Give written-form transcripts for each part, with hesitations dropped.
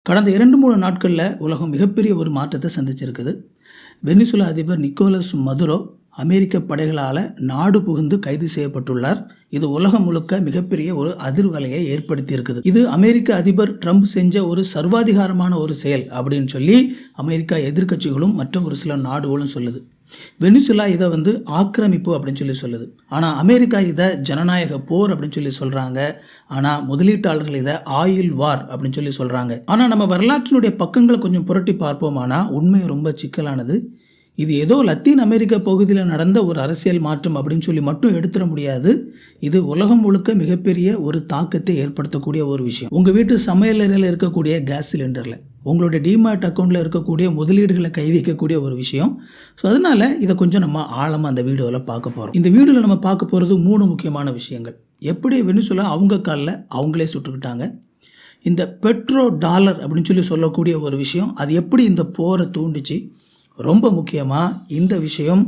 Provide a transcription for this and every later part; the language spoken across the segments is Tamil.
கடந்த 2-3 நாட்கள்ல உலகம் மிகப்பெரிய ஒரு மாற்றத்தை சந்திச்சிருக்குது. வெனிசுலா அதிபர் நிக்கோலஸ் மதுரோ அமெரிக்க படைகளால நாடு புகுந்து கைது செய்யப்பட்டுள்ளார். இது உலகம் முழுக்க மிகப்பெரிய ஒரு அதிர்வலையை ஏற்படுத்தி இருக்குது. இது அமெரிக்க அதிபர் ட்ரம்ப் செஞ்ச ஒரு சர்வாதிகாரமான ஒரு செயல் அப்படின்னு சொல்லி அமெரிக்கா எதிர்க்கட்சிகளும் மற்ற ஒரு சில நாடுகளும் சொல்லுது. வெனிசுலா இதை ஆக்கிரமிப்பு அப்படின்னு சொல்லி சொல்லுது. ஆனால் அமெரிக்கா இதை ஜனநாயக போர் அப்படின்னு சொல்லி சொல்கிறாங்க. ஆனால் முதலீட்டாளர்கள் இதை ஆயில் வார் அப்படின்னு சொல்லி சொல்கிறாங்க. ஆனால் நம்ம வரலாற்றினுடைய பக்கங்களை கொஞ்சம் புரட்டி பார்ப்போமானா உண்மை ரொம்ப சிக்கலானது. இது ஏதோ லத்தீன் அமெரிக்க பகுதியில் நடந்த ஒரு அரசியல் மாற்றம் அப்படின்னு சொல்லி மட்டும் எடுத்துட முடியாது. இது உலகம் முழுக்க மிகப்பெரிய ஒரு தாக்கத்தை ஏற்படுத்தக்கூடிய ஒரு விஷயம். உங்கள் வீட்டு சமையலறையில் இருக்கக்கூடிய கேஸ் சிலிண்டரில் உங்களுடைய டிமார்ட் அக்கௌண்ட்டில் இருக்கக்கூடிய முதலீடுகளை கை வைக்கக்கூடிய ஒரு விஷயம். ஸோ அதனால் இதை கொஞ்சம் நம்ம ஆழமாக அந்த வீடியோவில் பார்க்க போகிறோம். இந்த வீடியோவில் நம்ம பார்க்க போகிறது 3 முக்கியமான விஷயங்கள். எப்படி வெனிசுலா அவங்க காலில் அவங்களே சுட்டுக்கிட்டாங்க, இந்த பெட்ரோ டாலர் அப்படின்னு சொல்லி சொல்லக்கூடிய ஒரு விஷயம் அது எப்படி இந்த போரை தூண்டிச்சு, ரொம்ப முக்கியமாக இந்த விஷயம்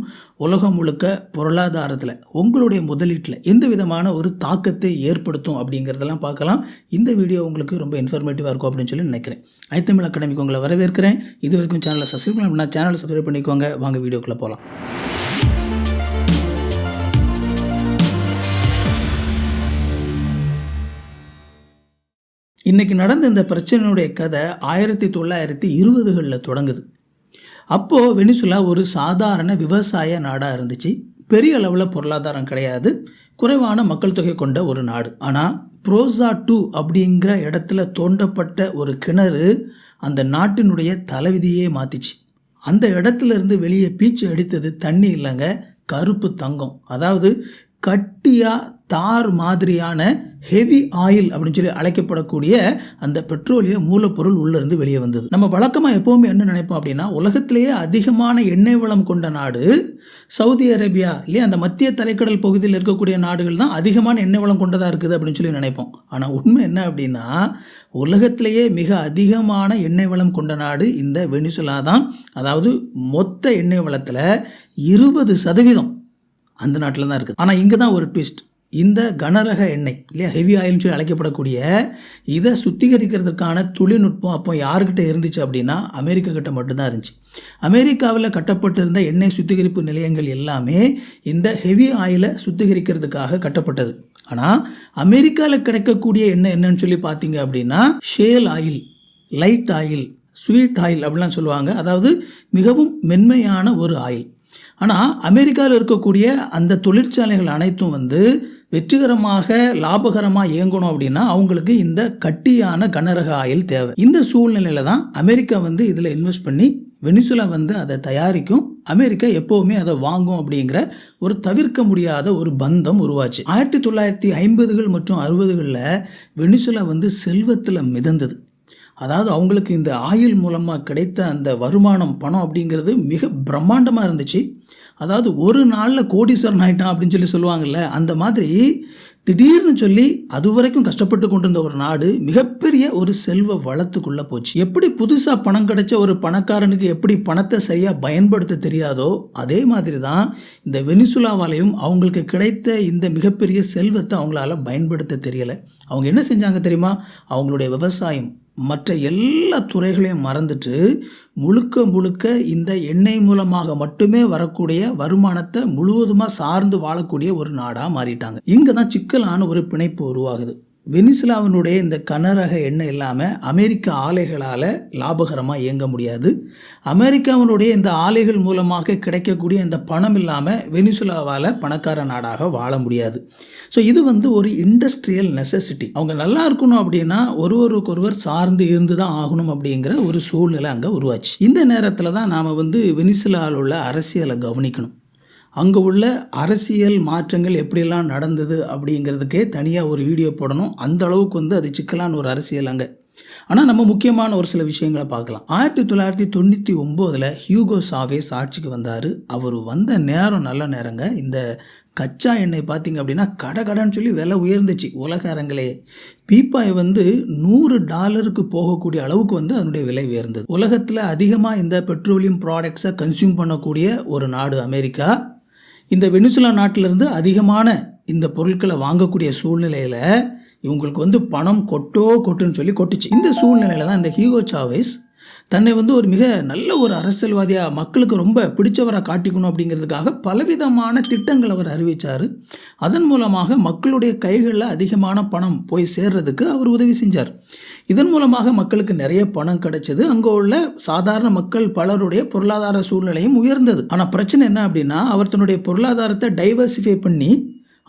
உலகம் முழுக்க பொருளாதாரத்தில் உங்களுடைய முதலீட்டில் எந்த விதமான ஒரு தாக்கத்தை ஏற்படுத்தும் அப்படிங்கிறதெல்லாம் பார்க்கலாம். இந்த வீடியோ உங்களுக்கு ரொம்ப இன்ஃபர்மேட்டிவாக இருக்கும் அப்படின்னு சொல்லி நினைக்கிறேன். ஐத்தமிழ் அகாடமிக்கு உங்களை வரவேற்கிறேன். இது வரைக்கும் சேனலை சப்ஸ்கிரைப் பண்ணா சேனலை சப்ஸ்கிரைப் பண்ணிக்கோங்க. வாங்க வீடியோக்குள்ளே போகலாம். இன்றைக்கி நடந்த இந்த பிரச்சனையுடைய கதை 1920களில் தொடங்குது. அப்போது வெனிசுலா ஒரு சாதாரண விவசாய நாடாக இருந்துச்சு. பெரிய அளவில் பொருளாதாரம் கிடையாது, குறைவான மக்கள் தொகை கொண்ட ஒரு நாடு. ஆனால் ப்ரோசா 2 அப்படிங்கிற இடத்துல தோண்டப்பட்ட ஒரு கிணறு அந்த நாட்டினுடைய தலைவிதியே மாற்றிச்சு. அந்த இடத்துல இருந்து வெளியே பீச்சு அடித்தது தண்ணி இல்லைங்க, கருப்பு தங்கம். அதாவது கட்டியாக தார் மாதிரியான ஹெவி ஆயில் அப்படின்னு சொல்லி அழைக்கப்படக்கூடிய அந்த பெட்ரோலிய மூலப்பொருள் உள்ளிருந்து வெளியே வந்தது. நம்ம வழக்கமாக எப்போவுமே என்ன நினைப்போம் அப்படின்னா, உலகத்திலேயே அதிகமான எண்ணெய் வளம் கொண்ட நாடு சவுதி அரேபியா இல்லையா, அந்த மத்திய தரைக்கடல் பகுதியில் இருக்கக்கூடிய நாடுகள் தான் அதிகமான எண்ணெய் வளம் கொண்டதாக இருக்குது அப்படின்னு சொல்லி நினைப்போம். ஆனால் உண்மை என்ன அப்படின்னா, உலகத்திலேயே மிக அதிகமான எண்ணெய் வளம் கொண்ட நாடு இந்த வெனிசுலா தான். அதாவது மொத்த எண்ணெய் வளத்தில் 20% அந்த நாட்டில் தான் இருக்குது. ஆனால் இங்கே தான் ஒரு ட்விஸ்ட். இந்த கனரக எண்ணெய் இல்லையா, ஹெவி ஆயில்னு சொல்லி அழைக்கப்படக்கூடிய இதை சுத்திகரிக்கிறதுக்கான தொழில்நுட்பம் அப்போ யாருக்கிட்ட இருந்துச்சு அப்படின்னா அமெரிக்கா கிட்ட மட்டும்தான் இருந்துச்சு. அமெரிக்காவில் கட்டப்பட்டிருந்த எண்ணெய் சுத்திகரிப்பு நிலையங்கள் எல்லாமே இந்த ஹெவி ஆயிலை சுத்திகரிக்கிறதுக்காக கட்டப்பட்டது. ஆனால் அமெரிக்காவில் கிடைக்கக்கூடிய எண்ணெய் என்னன்னு சொல்லி பார்த்தீங்க அப்படின்னா shale oil, light oil, sweet oil அப்படிலாம் சொல்லுவாங்க. அதாவது மிகவும் மென்மையான ஒரு ஆயில். ஆனால் அமெரிக்காவில் இருக்கக்கூடிய அந்த தொழிற்சாலைகள் அனைத்தும் வெற்றிகரமாக லாபகரமாக இயங்கணும் அப்படின்னா அவங்களுக்கு இந்த கட்டியான கனரக ஆயில் தேவை. இந்த சூழ்நிலையில் தான் அமெரிக்கா இதில் இன்வெஸ்ட் பண்ணி வெனிசுலா அதை தயாரிக்கும், அமெரிக்கா எப்போவுமே அதை வாங்கும் அப்படிங்கிற ஒரு தவிர்க்க முடியாத ஒரு பந்தம் உருவாச்சு. 1950கள் மற்றும் 60களில் வெனிசுலா செல்வத்தில் மிதந்தது. அதாவது அவங்களுக்கு இந்த ஆயில் மூலமாக கிடைத்த அந்த வருமானம், பணம் அப்படிங்கிறது மிக பிரம்மாண்டமாக இருந்துச்சு. அதாவது ஒரு நாளில் கோடீஸ்வரன் ஆகிட்டான் அப்படின்னு சொல்லி சொல்லுவாங்கள்ல, அந்த மாதிரி திடீர்னு சொல்லி அது வரைக்கும் கஷ்டப்பட்டு கொண்டிருந்த ஒரு நாடு மிகப்பெரிய ஒரு செல்வ வளத்துக்குள்ளே போச்சு. எப்படி புதுசாக பணம் கிடைச்ச ஒரு பணக்காரனுக்கு எப்படி பணத்தை சரியாக பயன்படுத்த தெரியாதோ அதே மாதிரி தான் இந்த வெனிசுலாவாலையும் அவங்களுக்கு கிடைத்த இந்த மிகப்பெரிய செல்வத்தை அவங்களால பயன்படுத்த தெரியலை. அவங்க என்ன செஞ்சாங்க தெரியுமா, அவங்களுடைய விவசாயம் மற்ற எல்லா துறைகளையும் மறந்துட்டு முழுக்க முழுக்க இந்த எண்ணெய் மூலமாக மட்டுமே வரக்கூடிய வருமானத்தை முழுவதுமாக சார்ந்து வாழக்கூடிய ஒரு நாடாக மாறிட்டாங்க. இங்கே தான் சிக்கலான ஒரு பிணைப்பு உருவாகுது. வெனிசுலாவினுடைய இந்த கனரக எண்ணெய் இல்லாமல் அமெரிக்க ஆலைகளால் லாபகரமாக இயங்க முடியாது. அமெரிக்காவினுடைய இந்த ஆலைகள் மூலமாக கிடைக்கக்கூடிய இந்த பணம் இல்லாமல் வெனிசுலாவால் பணக்கார நாடாக வாழ முடியாது. ஸோ இது ஒரு இண்டஸ்ட்ரியல் நெசசிட்டி. அவங்க நல்லா இருக்கணும் அப்படின்னா ஒருவருக்கொருவர் சார்ந்து இருந்து தான் ஆகணும் அப்படிங்கிற ஒரு சூழ்நிலை அங்கே உருவாச்சு. இந்த நேரத்தில் தான் நாம் வெனிசுலாவில் உள்ள அரசியலை கவனிக்கணும். அங்கே உள்ள அரசியல் மாற்றங்கள் எப்படியெல்லாம் நடந்தது அப்படிங்கிறதுக்கே தனியாக ஒரு வீடியோ போடணும். அந்த அளவுக்கு அது சிக்கலான ஒரு அரசியல் அங்கே. ஆனால் நம்ம முக்கியமான ஒரு சில விஷயங்களை பார்க்கலாம். 1999ல் ஹியூகோ சாவேஸ் ஆட்சிக்கு வந்தார். அவர் வந்த நேரம் நல்ல நேரங்க. இந்த கச்சா எண்ணெய் பார்த்திங்க அப்படின்னா கடன்னு சொல்லி விலை உயர்ந்துச்சு உலக அரங்கிலே. பீப்பாய் $100 போகக்கூடிய அளவுக்கு அதனுடைய விலை உயர்ந்தது. உலகத்தில் அதிகமாக இந்த பெட்ரோலியம் ப்ராடக்ட்ஸை கன்சியூம் பண்ணக்கூடிய ஒரு நாடு அமெரிக்கா. இந்த வெனிசுலா நாட்டிலிருந்து அதிகமான இந்த பொருட்களை வாங்கக்கூடிய சூழ்நிலையில் இவங்களுக்கு வந்து பணம் கொட்டுன்னு சொல்லி கொட்டுச்சு. இந்த சூழ்நிலையில் தான் இந்த ஹியூகோ சாவேஸ் தன்னை வந்து ஒரு மிக நல்ல ஒரு அரசியல்வாதியாக மக்களுக்கு ரொம்ப பிடிச்சவராக காட்டிக்கணும் அப்படிங்கிறதுக்காக பலவிதமான திட்டங்கள் அவர் அறிவித்தார். அதன் மூலமாக மக்களுடைய கைகளில் அதிகமான பணம் போய் சேர்றதுக்கு அவர் உதவி செஞ்சார். இதன் மூலமாக மக்களுக்கு நிறைய பணம் கிடைச்சது. அங்கே உள்ள சாதாரண மக்கள் பலருடைய பொருளாதார சூழ்நிலையும் உயர்ந்தது. ஆனால் பிரச்சனை என்ன அப்படின்னா, அவர் தன்னுடைய பொருளாதாரத்தை டைவர்சிஃபை பண்ணி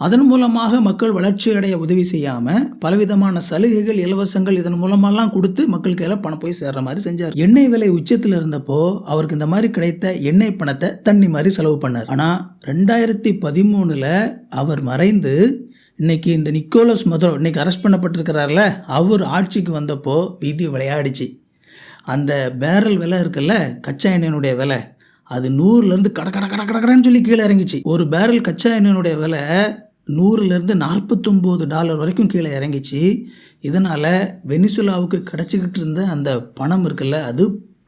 அதன் மூலமாக மக்கள் வளர்ச்சி அடைய உதவி செய்யாமல் பலவிதமான சலுகைகள், இலவசங்கள் இதன் மூலமாலாம் கொடுத்து மக்கள் கையில் பணம் போய் சேர்ற மாதிரி செஞ்சார். எண்ணெய் விலை உச்சத்தில் இருந்தப்போ அவருக்கு இந்த மாதிரி கிடைத்த எண்ணெய் பணத்தை தண்ணி மாதிரி செலவு பண்ணார். ஆனால் 2013 அவர் மறைந்து இன்னைக்கு இந்த நிக்கோலஸ் மதுரோ இன்னைக்கு அரெஸ்ட் பண்ணப்பட்டிருக்கிறார்ல, அவர் ஆட்சிக்கு வந்தப்போ விதி விளையாடிச்சு. அந்த பேரல் விலை இருக்குல்ல, கச்சா எண்ணெயினுடைய விலை, அது 100லேருந்து கடன்னு சொல்லி கீழே இறங்கிச்சு. ஒரு பேரல் கச்சா எண்ணெயினுடைய விலை 100லேருந்து $49 வரைக்கும் கீழே இறங்கிச்சு. இதனால் வெனிசுலாவுக்கு கிடச்சிக்கிட்டு இருந்த அந்த பணம் இருக்குல்ல, அது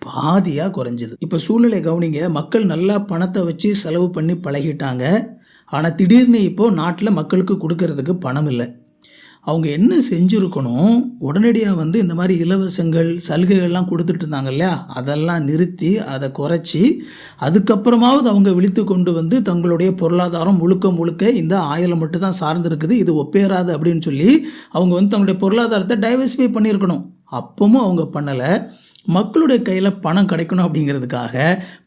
பாதியாக குறைஞ்சிது. இப்போ சூழ்நிலை கவனிங்க, மக்கள் நல்லா பணத்தை வச்சு செலவு பண்ணி பழகிட்டாங்க. ஆனால் திடீர்னு இப்போது நாட்டில் மக்களுக்கு கொடுக்கறதுக்கு பணம் இல்லை. அவங்க என்ன செஞ்சுருக்கணும், உடனடியாக வந்து இந்த மாதிரி இலவசங்கள், சலுகைகள்லாம் கொடுத்துட்டு இருந்தாங்க இல்லையா, அதெல்லாம் நிறுத்தி அதை குறைச்சி அதுக்கப்புறமாவது அவங்க விழித்து கொண்டு வந்து தங்களுடைய பொருளாதாரம் முழுக்க இந்த ஆயிலை மட்டும் தான் சார்ந்திருக்குது, இது ஒப்பேறாது அப்படின்னு சொல்லி அவங்க வந்து தங்களுடைய பொருளாதாரத்தை டைவர்சிஃபை பண்ணியிருக்கணும். அப்பவும் அவங்க பண்ணலை. மக்களுடைய கையில் பணம் கிடைக்கணும் அப்படிங்கிறதுக்காக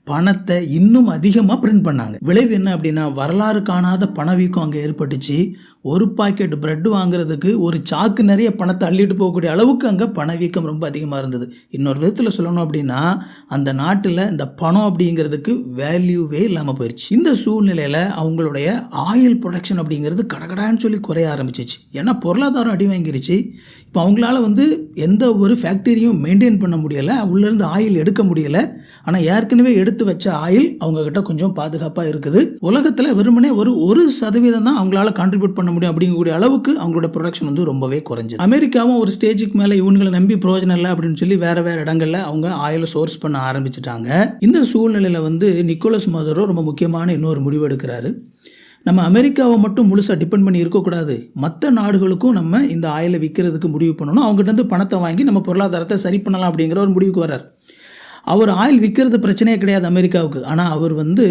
பணத்தை இன்னும் அதிகமாக பிரிண்ட் பண்ணாங்க. விளைவு என்ன அப்படின்னா, வரலாறு காணாத பணவீக்கம் அங்கே ஏற்பட்டுச்சு. ஒரு பாக்கெட் பிரெட் வாங்குறதுக்கு ஒரு சாக்கு நிறைய பணத்தை அள்ளிட்டு போகக்கூடிய அளவுக்கு அங்கே பணவீக்கம் ரொம்ப அதிகமாக இருந்தது. இன்னொரு விதத்தில் சொல்லணும் அப்படின்னா, அந்த நாட்டில் இந்த பணம் அப்படிங்கிறதுக்கு வேல்யூவே இல்லாமல் போயிடுச்சு. இந்த சூழ்நிலையில் அவங்களுடைய ஆயில் ப்ரொடக்ஷன் அப்படிங்கிறது கடகடான்னு சொல்லி குறைய ஆரம்பிச்சிச்சு. ஏன்னா பொருளாதாரம் அடி வாங்கிருச்சு. இப்போ அவங்களால வந்து எந்த ஒரு ஃபேக்டரியும் மெயின்டைன் பண்ண முடியலை, உள்ளேருந்து ஆயில் எடுக்க முடியலை. ஆனால் ஏற்கனவே எடுத்து வச்ச ஆயில் அவங்கக்கிட்ட கொஞ்சம் பாதுகாப்பாக இருக்குது. உலகத்தில் வெறுமனே 1% தான் அவங்களால கான்ட்ரிபியூட் பண்ண முடியும் அப்படிங்கக்கூடிய அளவுக்கு அவங்களோட ப்ரொடக்ஷன் வந்து ரொம்பவே குறைஞ்சிது. அமெரிக்காவும் ஒரு ஸ்டேஜுக்கு மேலே இவங்களை நம்பி பிரயோஜனம் இல்லை அப்படின்னு சொல்லி வேறு இடங்களில் அவங்க ஆயிலை சோர்ஸ் பண்ண ஆரம்பிச்சிட்டாங்க. இந்த சூழ்நிலையில் வந்து நிக்கோலஸ் மதுரோ ரொம்ப முக்கியமான இன்னொரு முடிவு எடுக்கிறாரு. நம்ம அமெரிக்காவை மட்டும் முழுசாக டிபெண்ட் பண்ணி இருக்கக்கூடாது, மற்ற நாடுகளுக்கும் நம்ம இந்த ஆயிலை விற்கிறதுக்கு முடிவு பண்ணணும், அவங்ககிட்ட இருந்து பணத்தை வாங்கி நம்ம பொருளாதாரத்தை சரி பண்ணலாம் அப்படிங்கிற ஒரு முடிவுக்கு வர்றார். அவர் ஆயில் விற்கிறது பிரச்சனையே கிடையாது அமெரிக்காவுக்கு. ஆனால் அவர் வந்து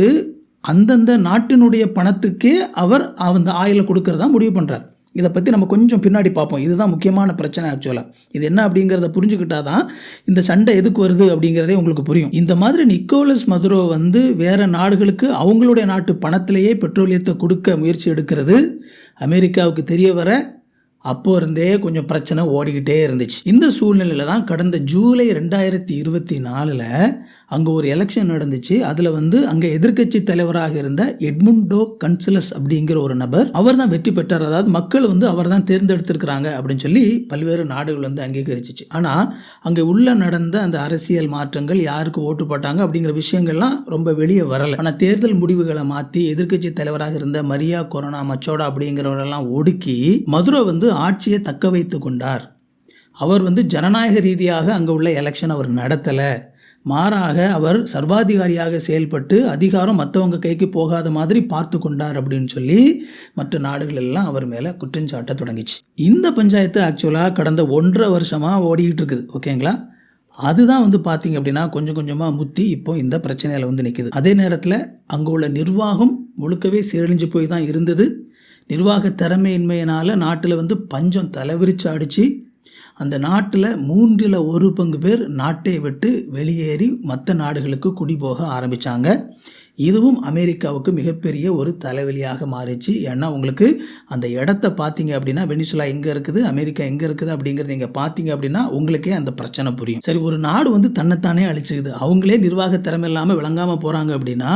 அந்தந்த நாட்டினுடைய பணத்துக்கே அவர் அந்த ஆயிலை கொடுக்கறதா முடிவு பண்ணுறார். இதை பற்றி நம்ம கொஞ்சம் பின்னாடி பார்ப்போம். இதுதான் முக்கியமான பிரச்சனை. ஆக்சுவலாக இது என்ன அப்படிங்கிறத புரிஞ்சுக்கிட்டா தான் இந்த சண்டை எதுக்கு வருது அப்படிங்கிறதே உங்களுக்கு புரியும். இந்த மாதிரி நிக்கோலஸ் மதுரோ வந்து வேறு நாடுகளுக்கு அவங்களுடைய நாட்டு பணத்திலேயே பெட்ரோலியத்தை கொடுக்க முயற்சி எடுக்கிறது அமெரிக்காவுக்கு தெரிய வர அப்போ இருந்தே கொஞ்சம் பிரச்சனை ஓடிக்கிட்டே இருந்துச்சு. இந்த சூழ்நிலையில் தான் கடந்த ஜூலை 2024 அங்கே ஒரு எலெக்ஷன் நடந்துச்சு. அதில் வந்து அங்கே எதிர்க்கட்சி தலைவராக இருந்த எட்முண்டோ கன்சலஸ் அப்படிங்கிற ஒரு நபர், அவர் தான் வெற்றி பெற்றார். அதாவது மக்கள் வந்து அவர் தான் தேர்ந்தெடுத்திருக்கிறாங்க அப்படின்னு சொல்லி பல்வேறு நாடுகள் வந்து அங்கீகரிச்சிச்சு. ஆனால் அங்கே உள்ள நடந்த அந்த அரசியல் மாற்றங்கள், யாருக்கு ஓட்டு போட்டாங்க அப்படிங்கிற விஷயங்கள்லாம் ரொம்ப வெளியே வரலை. ஆனால் தேர்தல் முடிவுகளை மாற்றி எதிர்க்கட்சி தலைவராக இருந்த மரியா கொரோனா மச்சோடா அப்படிங்கிறவரெல்லாம் ஒடுக்கி மதுரோ வந்து ஆட்சியை தக்க வைத்து கொண்டார். அவர் வந்து ஜனநாயக ரீதியாக அங்கே உள்ள எலெக்ஷன் அவர் நடத்தலை, மாறாக அவர் சர்வாதிகாரியாக செயல்பட்டு அதிகாரம் மற்றவங்க கைக்கு போகாத மாதிரி பார்த்து கொண்டார் அப்படின்னு சொல்லி மற்ற நாடுகள் எல்லாம் அவர் மேலே குற்றஞ்சாட்ட தொடங்கிச்சு. இந்த பஞ்சாயத்து ஆக்சுவலாக கடந்த 1.5 வருஷமாக ஓடிக்கிட்டு இருக்குது. ஓகேங்களா? அதுதான் வந்து பார்த்தீங்க அப்படின்னா கொஞ்சம் கொஞ்சமாக முத்தி இப்போ இந்த பிரச்சனையில் வந்து நிற்குது. அதே நேரத்தில் அங்கே உள்ள நிர்வாகம் முழுக்கவே சீரழிஞ்சு போய் தான் இருந்தது. நிர்வாக திறமையின்மையினால் நாட்டில் வந்து பஞ்சம் தலைவிரிச்சு அடிச்சு அந்த நாட்டில் 1/3 பங்கு பேர் நாட்டை விட்டு வெளியேறி மற்ற நாடுகளுக்கு குடி போக ஆரம்பித்தாங்க. இதுவும் அமெரிக்காவுக்கு மிகப்பெரிய ஒரு தலைவலியாக மாறிச்சு. ஏன்னா உங்களுக்கு அந்த இடத்த பார்த்தீங்க அப்படின்னா வெனிசுலா எங்கே இருக்குது, அமெரிக்கா எங்கே இருக்குது அப்படிங்கிறது நீங்கள் பார்த்தீங்க அப்படின்னா உங்களுக்கே அந்த பிரச்சனை புரியும். சரி, ஒரு நாடு வந்து தன்னைத்தானே அழிச்சுக்குது, அவங்களே நிர்வாக திறமை இல்லாமல் விளங்காமல் போகிறாங்க அப்படின்னா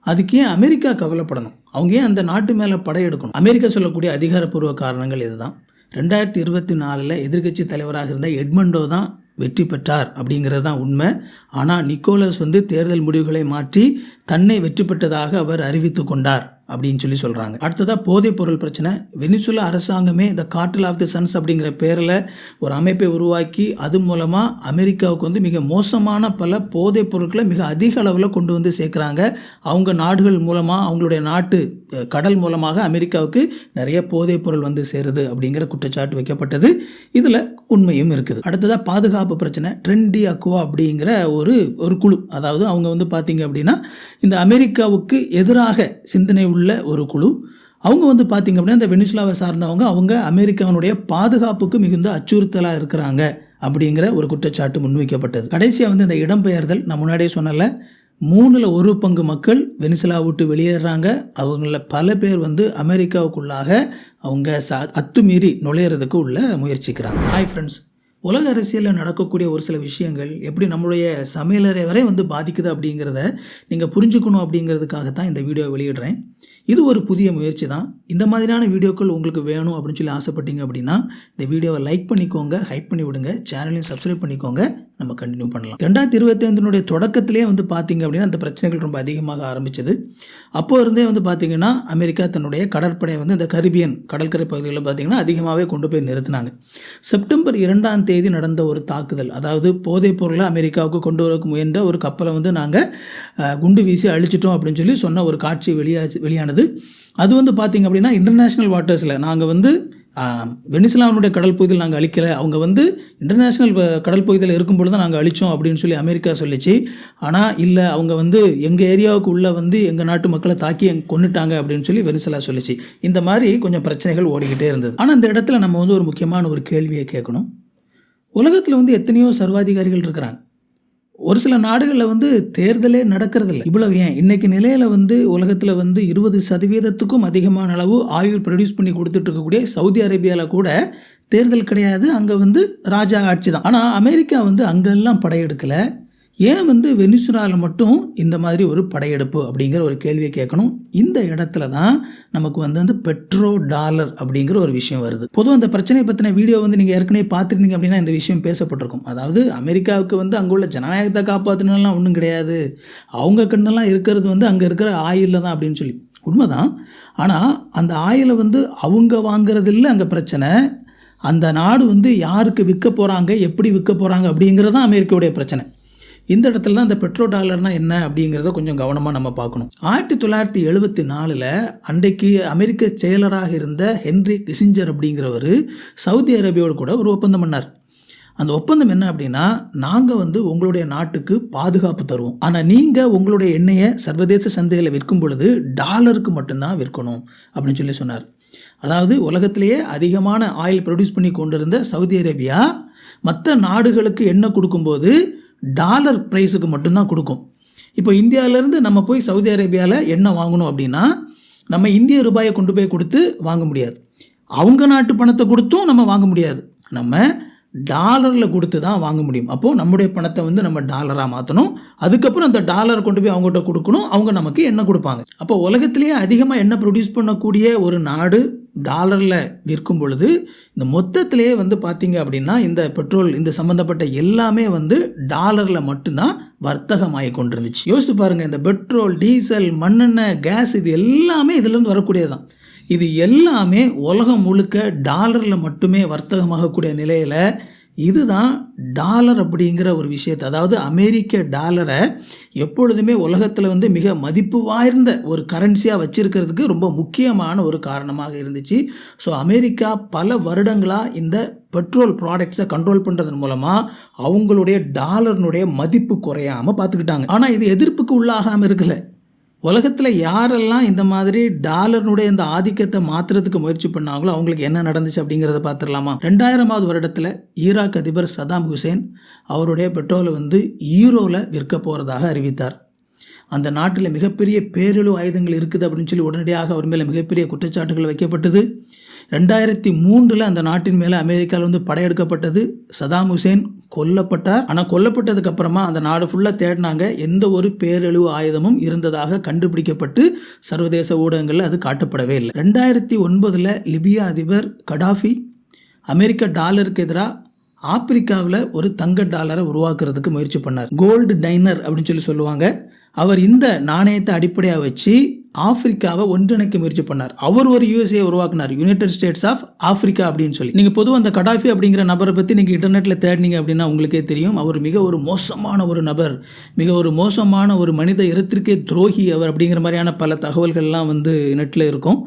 அதுக்கு ஏன் அமெரிக்கா கவலைப்படணும்? அவங்க ஏன் அந்த நாட்டு மேலே படையெடுக்கணும்? அமெரிக்கா சொல்லக்கூடிய அதிகாரப்பூர்வ காரணங்கள் இதுதான். 2024 எதிர்க்கட்சி தலைவராக இருந்த எட்மண்டோ தான் வெற்றி பெற்றார் அப்படிங்கிறது தான் உண்மை. ஆனால் நிக்கோலஸ் வந்து தேர்தல் முடிவுகளை மாற்றி தன்னை வெற்றி பெற்றதாக அவர் அறிவித்து கொண்டார் அப்படின்னு சொல்லி சொல்கிறாங்க. அடுத்ததாக போதைப் பொருள் பிரச்சனை. வெனிசுலா அரசாங்கமே இந்த கார்டல் ஆஃப் தி சன்ஸ் அப்படிங்கிற பேரில் ஒரு அமைப்பை உருவாக்கி அது மூலமாக அமெரிக்காவுக்கு வந்து மிக மோசமான பல போதைப் பொருட்களை மிக அதிக அளவில் கொண்டு வந்து சேர்க்குறாங்க. அவங்க நாடுகள் மூலமாக, அவங்களுடைய நாட்டு கடல் மூலமாக அமெரிக்காவுக்கு நிறைய போதைப் பொருள் வந்து சேருது அப்படிங்கிற குற்றச்சாட்டு வைக்கப்பட்டது. இதில் உண்மையும் இருக்குது. அடுத்ததாக பாதுகாப்பு பிரச்சனை. ட்ரெண்டி அக்வா அப்படிங்கிற ஒரு குழு, அதாவது அவங்க வந்து பார்த்தீங்க அப்படின்னா இந்த அமெரிக்காவுக்கு எதிராக சிந்தனை உள்ள ஒரு குழு. அவங்க வந்து பார்த்தீங்க அப்படின்னா இந்த வெனிசுலாவை சார்ந்தவங்க, அவங்க அமெரிக்காவுடைய பாதுகாப்புக்கு மிகுந்த அச்சுறுத்தலாக இருக்கிறாங்க அப்படிங்கிற ஒரு குற்றச்சாட்டு முன்வைக்கப்பட்டது. கடைசியாக வந்து இந்த இடம்பெயர்தல், நான் முன்னாடியே சொன்னல, 1/3 மக்கள் வெனிசுலா விட்டு வெளியேறாங்க. அவங்கள பல பேர் வந்து அமெரிக்காவுக்குள்ளாக அவங்க அத்துமீறி நுழையிறதுக்கு உள்ள முயற்சிக்கிறாங்க. ஹாய் ஃப்ரெண்ட்ஸ், உலக அரசியலில் நடக்கக்கூடிய ஒரு சில விஷயங்கள் எப்படி நம்மளுடைய சமையலறை வரை வந்து பாதிக்குது அப்படிங்கிறத நீங்கள் புரிஞ்சுக்கணும் அப்படிங்கிறதுக்காக தான் இந்த வீடியோவை வெளியிடுறேன். இது ஒரு புதிய முயற்சி தான். இந்த மாதிரியான வீடியோக்கள் உங்களுக்கு வேணும் அப்படின்னு சொல்லி ஆசைப்பட்டீங்க அப்படின்னா இந்த வீடியோவை லைக் பண்ணிக்கோங்க, ஹைப் பண்ணி விடுங்க, சேனலையும் சப்ஸ்கிரைப் பண்ணிக்கோங்க. நம்ம கண்டினியூ பண்ணலாம். 2025 தொடக்கத்திலே வந்து பார்த்தீங்க அப்படின்னா அந்த பிரச்சனைகள் ரொம்ப அதிகமாக ஆரம்பிச்சது. அப்போ இருந்தே வந்து பார்த்தீங்கன்னா அமெரிக்கா தன்னுடைய கடற்படையை வந்து இந்த கரிபியன் கடற்கரை பகுதிகளில் பார்த்தீங்கன்னா அதிகமாகவே கொண்டு போய் நிறுத்தினாங்க. செப்டம்பர் 2 நடந்த ஒரு தாக்குதல், அதாவது போதைப் பொருளை அமெரிக்காவுக்கு கொண்டு வர முயன்ற ஒரு கப்பலை வந்து நாங்கள் குண்டு வீசி அழிச்சிட்டோம் அப்படின்னு சொல்லி சொன்ன ஒரு காட்சி வெளியானது. அது வந்து பார்த்தீங்க அப்படின்னா இன்டர்நேஷ்னல் வாட்டர்ஸில் நாங்கள் வந்து வெனிசுலாவுடைய கடல் பகுதியில் நாங்கள் அழிக்கலை, அவங்க வந்து இன்டர்நேஷ்னல் கடல் பகுதியில் இருக்கும்பொழுது தான் நாங்கள் அழித்தோம் அப்படின்னு சொல்லி அமெரிக்கா சொல்லிச்சு. ஆனால் இல்லை, அவங்க வந்து எங்கள் ஏரியாவுக்கு உள்ளே வந்து எங்கள் நாட்டு மக்களை தாக்கி கொன்னுட்டாங்க அப்படின்னு சொல்லி வெனிசுலா சொல்லிச்சு. இந்த மாதிரி கொஞ்சம் பிரச்சனைகள் ஓடிக்கிட்டே இருந்தது. ஆனால் இந்த இடத்துல நம்ம வந்து ஒரு முக்கியமான ஒரு கேள்வியை கேட்கணும். உலகத்தில் வந்து எத்தனையோ சர்வாதிகாரிகள் இருக்கிறாங்க. ஒரு சில நாடுகளில் வந்து தேர்தலே நடக்கிறதில்ல. இவ்வளவு ஏன்? இன்றைக்கி நிலையில் வந்து உலகத்தில் வந்து 20% அதிகமான அளவு ஆயில் ப்ரொடியூஸ் பண்ணி கொடுத்துட்டு இருக்கக்கூடிய சவுதி அரேபியாவில் கூட தேர்தல் கிடையாது. அங்கே வந்து ராஜா ஆட்சி தான். ஆனால் அமெரிக்கா வந்து அங்கெல்லாம் படையெடுக்கலை. ஏன் வந்து வெனிசுலாவில் மட்டும் இந்த மாதிரி ஒரு படையெடுப்பு அப்படிங்கிற ஒரு கேள்வியை கேட்கணும். இந்த இடத்துல தான் நமக்கு வந்து பெட்ரோ டாலர் அப்படிங்கிற ஒரு விஷயம் வருது. பொதுவாக அந்த பிரச்சனையை பற்றின வீடியோ வந்து நீங்கள் ஏற்கனவே பார்த்துருந்தீங்க அப்படின்னா இந்த விஷயம் பேசப்பட்டிருக்கும். அதாவது அமெரிக்காவுக்கு வந்து அங்கே உள்ள ஜனநாயகத்தை காப்பாற்றணும்லாம் ஒன்றும் கிடையாது, அவங்க கண்ணெல்லாம் இருக்கிறது வந்து அங்கே இருக்கிற ஆயிலில் தான் அப்படின்னு சொல்லி. உண்மைதான். ஆனால் அந்த ஆயிலை வந்து அவங்க வாங்குறது இல்லை அங்கே பிரச்சனை. அந்த நாடு வந்து யாருக்கு விற்க போகிறாங்க, எப்படி விற்க போகிறாங்க அப்படிங்கிறது தான் அமெரிக்காவுடைய பிரச்சனை. இந்த இடத்துல தான் இந்த பெட்ரோ டாலர்னால் என்ன அப்படிங்கிறத கொஞ்சம் கவனமாக நம்ம பார்க்கணும். 1974 அன்றைக்கு அமெரிக்க செயலராக இருந்த ஹென்ரி கிசிஞ்சர் அப்படிங்கிறவர் சவுதி அரேபியாவோடு கூட ஒரு ஒப்பந்தம் பண்ணார். அந்த ஒப்பந்தம் என்ன அப்படின்னா, நாங்கள் வந்து உங்களுடைய நாட்டுக்கு பாதுகாப்பு தருவோம், ஆனால் நீங்கள் உங்களுடைய எண்ணெயை சர்வதேச சந்தையில் விற்கும் பொழுது டாலருக்கு மட்டும்தான் விற்கணும் அப்படின்னு சொல்லி சொன்னார். அதாவது உலகத்திலேயே அதிகமான ஆயில் ப்ரொடியூஸ் பண்ணி கொண்டிருந்த சவுதி அரேபியா மற்ற நாடுகளுக்கு எண்ணெய் கொடுக்கும்போது டாலர் ப்ரைஸுக்கு மட்டும்தான் கொடுக்கும். இப்போ இந்தியாவிலேருந்து நம்ம போய் சவுதி அரேபியாவில் எண்ணெய் வாங்கணும் அப்படின்னா நம்ம இந்திய ரூபாயை கொண்டு போய் கொடுத்து வாங்க முடியாது, அவங்க நாட்டு பணத்தை கொடுத்தும் நம்ம வாங்க முடியாது, நம்ம டாலரில் கொடுத்து தான் வாங்க முடியும். அப்போது நம்முடைய பணத்தை வந்து நம்ம டாலராக மாற்றணும், அதுக்கப்புறம் அந்த டாலரை கொண்டு போய் அவங்ககிட்ட கொடுக்கணும், அவங்க நமக்கு எண்ணெய் கொடுப்பாங்க. அப்போ உலகத்திலேயே அதிகமாக எண்ணெய் ப்ரொடியூஸ் பண்ணக்கூடிய ஒரு நாடு டாலரில் விற்கும் பொழுது இந்த மொத்தத்திலேயே வந்து பார்த்தீங்க அப்படின்னா இந்த பெட்ரோல் இந்த சம்மந்தப்பட்ட எல்லாமே வந்து டாலரில் மட்டும்தான் வர்த்தகமாகி கொண்டிருந்துச்சு. யோசித்து பாருங்கள், இந்த பெட்ரோல், டீசல், மண்ணெண்ணெய், கேஸ் இது எல்லாமே இதிலேருந்து வரக்கூடியது தான். இது எல்லாமே உலகம் முழுக்க டாலரில் மட்டுமே வர்த்தகமாகக்கூடிய நிலையில் இதுதான் டாலர் அப்படிங்கிற ஒரு விஷயத்தை, அதாவது அமெரிக்க டாலரை எப்பொழுதுமே உலகத்தில் வந்து மிக மதிப்பு வாய்ந்த ஒரு கரன்சியாக வச்சுருக்கிறதுக்கு ரொம்ப முக்கியமான ஒரு காரணமாக இருந்துச்சு. ஸோ அமெரிக்கா பல வருடங்களாக இந்த பெட்ரோல் ப்ராடக்ட்ஸை கண்ட்ரோல் பண்ணுறதன் மூலமாக அவங்களுடைய டாலர்னுடைய மதிப்பு குறையாமல் பார்த்துக்கிட்டாங்க. ஆனால் இது எதிர்ப்புக்கு உள்ளாகாமல் இருக்கல. உலகத்தில் யாரெல்லாம் இந்த மாதிரி டாலர்னுடைய இந்த ஆதிக்கத்தை மாற்றுறதுக்கு முயற்சி பண்ணாங்களோ அவங்களுக்கு என்ன நடந்துச்சு அப்படிங்கிறத பார்த்துடலாமா? 2000ஆவது வருடத்தில் ஈராக் அதிபர் சதாம் ஹுசேன் அவருடைய பெட்ரோலை வந்து யூரோவில் விற்க போகிறதாக அறிவித்தார். அந்த நாட்டில் மிகப்பெரிய பேரழிவு ஆயுதங்கள் இருக்குது அப்படின்னு சொல்லி உடனடியாக அவர் மேலே மிகப்பெரிய குற்றச்சாட்டுகள் வைக்கப்பட்டது. 2003 அந்த நாட்டின் மேலே அமெரிக்காவில் வந்து படையெடுக்கப்பட்டது. சதாம் ஹுசேன் கொல்லப்பட்டார். ஆனால் கொல்லப்பட்டதுக்கு அப்புறமா அந்த நாடு ஃபுல்லாக தேடினாங்க, எந்த ஒரு பேரழிவு ஆயுதமும் இருந்ததாக கண்டுபிடிக்கப்பட்டு சர்வதேச ஊடகங்களில் அது காட்டப்படவே இல்லை. 2009 லிபியா அதிபர் கடாஃபி அமெரிக்க டாலருக்கு எதிராக ஆப்பிரிக்காவில் ஒரு தங்க டாலரை உருவாக்குறதுக்கு முயற்சி பண்ணார். கோல்டு டைனர் அப்படின்னு சொல்லி சொல்லுவாங்க. அவர் இந்த நாணயத்தை அடிப்படையாக வச்சு ஆப்பிரிக்காவை ஒன்றிணைக்க முயற்சி பண்ணார். அவர் ஒரு யூஎஸ்ஏ உருவாக்குனார், யுனைடெட் ஸ்டேட்ஸ் ஆஃப் ஆப்பிரிக்கா அப்படின்னு சொல்லி. நீங்கள் பொதுவாக அந்த கடாஃபி அப்படிங்கிற நபரை பற்றி நீங்கள் இன்டர்நெட்டில் தேடினீங்க அப்படின்னா உங்களுக்கே தெரியும். அவர் மிக ஒரு மோசமான ஒரு நபர், மிக ஒரு மோசமான ஒரு மனித இனத்திற்கே துரோகி அவர் அப்படிங்கிற மாதிரியான பல தகவல்கள்லாம் வந்து நெட்டில் இருக்கும்.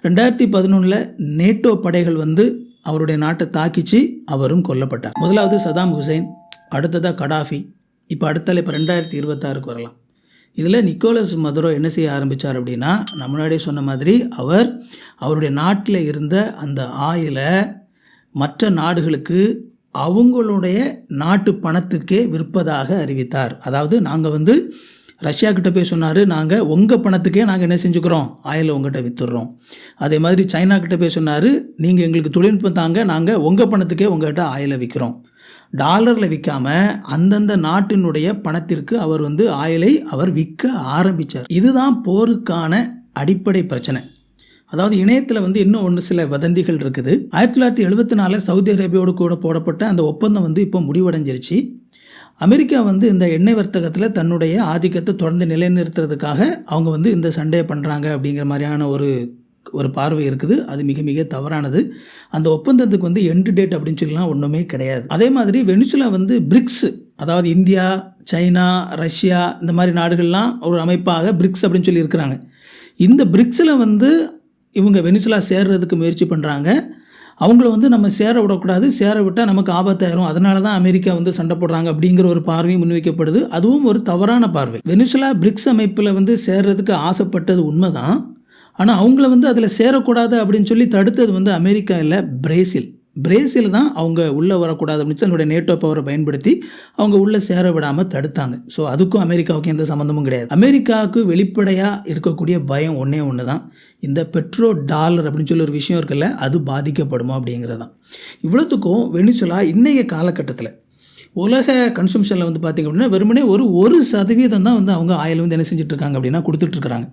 2011 நேட்டோ படைகள் வந்து அவருடைய நாட்டை தாக்கிச்சு, அவரும் கொல்லப்பட்டார். முதலாவது சதாம் ஹுசைன், அடுத்ததாக கடாஃபி, இப்போ அடுத்தால இப்போ 2026க்கு வரலாம். இதில் நிக்கோலஸ் மதுரோ என்ன செய்ய ஆரம்பித்தார் அப்படின்னா, நான் முன்னாடியே சொன்ன மாதிரி அவருடைய நாட்டில் இருந்த அந்த ஆயிலை மற்ற நாடுகளுக்கு அவங்களுடைய நாட்டு பணத்துக்கே விற்பதாக அறிவித்தார். அதாவது நாங்கள் வந்து ரஷ்யா கிட்ட போய் சொன்னார், நாங்கள் உங்கள் பணத்துக்கே நாங்கள் என்ன செஞ்சுக்கிறோம், ஆயிலை உங்கள்கிட்ட விற்றுடுறோம். அதே மாதிரி சைனா கிட்ட போய் சொன்னார், நீங்கள் எங்களுக்கு தொழில்நுட்பம் தாங்க, நாங்கள் உங்கள் பணத்துக்கே உங்கள்கிட்ட ஆயிலை விற்கிறோம். டாலரில் விற்காமல் அந்தந்த நாட்டினுடைய பணத்திற்கு அவர் வந்து ஆயிலை அவர் விற்க ஆரம்பித்தார். இதுதான் போருக்கான அடிப்படை பிரச்சனை. அதாவது இணையத்தில் வந்து இன்னும் ஒன்று சில வதந்திகள் இருக்குது. 1974 சவுதி அரேபியாவோடு கூட போடப்பட்ட அந்த ஒப்பந்தம் வந்து இப்போ முடிவடைஞ்சிருச்சு. அமெரிக்கா வந்து இந்த எண்ணெய் வர்த்தகத்தில் தன்னுடைய ஆதிக்கத்தை தொடர்ந்து நிலைநிறுத்துறதுக்காக அவங்க வந்து இந்த சண்டையை பண்ணுறாங்க அப்படிங்கிற மாதிரியான ஒரு பார்வை இருக்குது. அது மிக மிக தவறானது. அந்த ஒப்பந்தத்துக்கு வந்து எண்டு டேட் அப்படின்னு சொல்லலாம் ஒன்றுமே கிடையாது. அதே மாதிரி வெனிசுலா வந்து பிரிக்ஸ், அதாவது இந்தியா, சைனா, ரஷ்யா இந்த மாதிரி நாடுகள்லாம் ஒரு அமைப்பாக பிரிக்ஸ் அப்படின்னு சொல்லி இருக்கிறாங்க. இந்த பிரிக்ஸில் வந்து இவங்க வெனிசுலா சேர்றதுக்கு முயற்சி பண்ணுறாங்க. அவங்கள வந்து நம்ம சேர விடக்கூடாது, சேர விட்டால் நமக்கு ஆபத்தாயிரும், அதனால தான் அமெரிக்கா வந்து சண்டை போடுறாங்க அப்படிங்கிற ஒரு பார்வையும் முன்வைக்கப்படுது. அதுவும் ஒரு தவறான பார்வை. வெனிசுலா பிரிக்ஸ் அமைப்பில் வந்து சேர்றதுக்கு ஆசைப்பட்டது உண்மைதான். ஆனால் அவங்கள வந்து அதில் சேரக்கூடாது அப்படின்னு சொல்லி தடுத்தது வந்து அமெரிக்கா இல்லை, பிரேசில் தான் அவங்க உள்ளே வரக்கூடாது அப்படின்னு தன்னுடைய நேட்டோ பவரை பயன்படுத்தி அவங்க உள்ளே சேர விடாமல் தடுத்தாங்க. ஸோ அதுக்கும் அமெரிக்காவுக்கும் எந்த சம்மந்தமும் கிடையாது. அமெரிக்காவுக்கு வெளிப்படையாக இருக்கக்கூடிய பயம் ஒன்று தான், இந்த பெட்ரோ டாலர் அப்படின்னு சொல்லி ஒரு விஷயம் இருக்குல்ல, அது பாதிக்கப்படுமா அப்படிங்கிறதான். இவ்வளோத்துக்கும் வெனிசுலா இன்றைய காலகட்டத்தில் உலக கன்சம்ஷனில் வந்து பார்த்திங்க அப்படின்னா வெறுமனே 1% தான் வந்து அவங்க ஆயில் வந்து என்ன செஞ்சிட்ருக்காங்க அப்படின்னா கொடுத்துட்ருக்குறாங்க.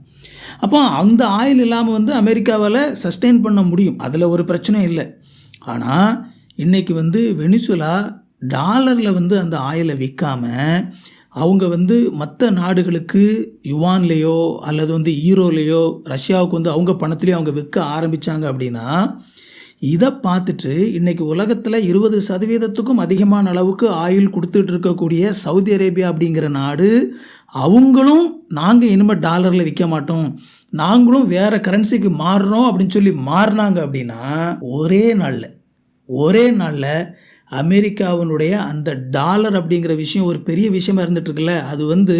அப்போ அந்த ஆயில் இல்லாமல் வந்து அமெரிக்காவால் சஸ்டெயின் பண்ண முடியும், அதில் ஒரு பிரச்சனையும் இல்லை. ஆனால் இன்றைக்கி வந்து வெனிசுலா டாலரில் வந்து அந்த ஆயிலை விற்காமல் அவங்க வந்து மற்ற நாடுகளுக்கு யுவான்லேயோ அல்லது வந்து ஈரோலையோ ரஷ்யாவுக்கு வந்து அவங்க பணத்துலேயோ அவங்க விற்க ஆரம்பித்தாங்க அப்படின்னா, இதை பார்த்துட்டு இன்றைக்கி உலகத்தில் 20%க்கும் அதிகமான அளவுக்கு ஆயில் கொடுத்துட்டு இருக்கக்கூடிய சவுதி அரேபியா அப்படிங்கிற நாடு, அவங்களும் நாங்கள் இனிமேல் டாலரில் விற்க மாட்டோம், நாங்களும் வேறு கரன்சிக்கு மாறுறோம் அப்படின்னு சொல்லி மாறினாங்க அப்படின்னா ஒரே நாளில் அமெரிக்காவினுடைய அந்த டாலர் அப்படிங்கிற விஷயம் ஒரு பெரிய விஷயமா இருந்துகிட்ருக்குல்ல, அது வந்து